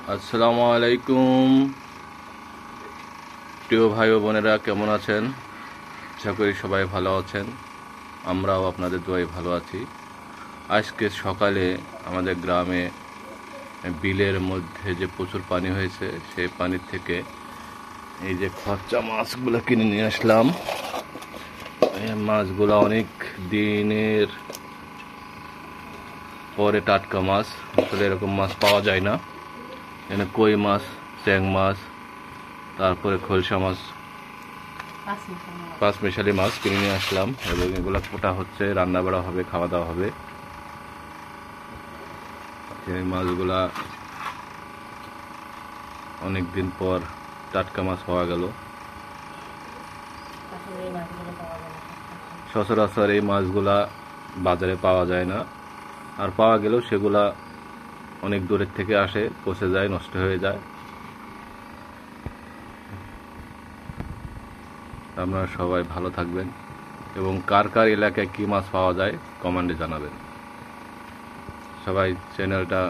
আসসালামু আলাইকুম প্রিয় ভাই ও বোনেরা, কেমন আছেন? আশা করি সবাই ভালো আছেন। আমরাও আপনাদের দোয়ায় ভালো আছি। আজকে সকালে আমাদের গ্রামে বিলের মধ্যে যে প্রচুর পানি হয়েছে, সেই পানির থেকে এই যে খরচা মাছগুলো কিনে নিয়ে আসলাম। এই মাছগুলো অনেক দিনের পরে টাটকা মাছ। আসলে এরকম মাছ পাওয়া যায় না। এখানে কই মাছ, চ্যাং মাছ, তারপরে খলসা মাছ, পাঁচ মিশালি মাছ কিনে নিয়ে আসলাম এবং এগুলো কোটা হচ্ছে, রান্না বাড়া হবে, খাওয়া দাওয়া হবে। এই মাছগুলা অনেক দিন পর টাটকা মাছ পাওয়া গেল। সচরাচর এই মাছগুলা বাজারে পাওয়া যায় না, আর পাওয়া গেলেও সেগুলা অনেক দূরের থেকে আসে, পচে যায়, নষ্ট হয়ে যায়। আপনারা সবাই ভালো থাকবেন এবং কার কার এলাকায় কী মাছ পাওয়া যায় কমেন্টে জানাবেন। সবাই চ্যানেলটা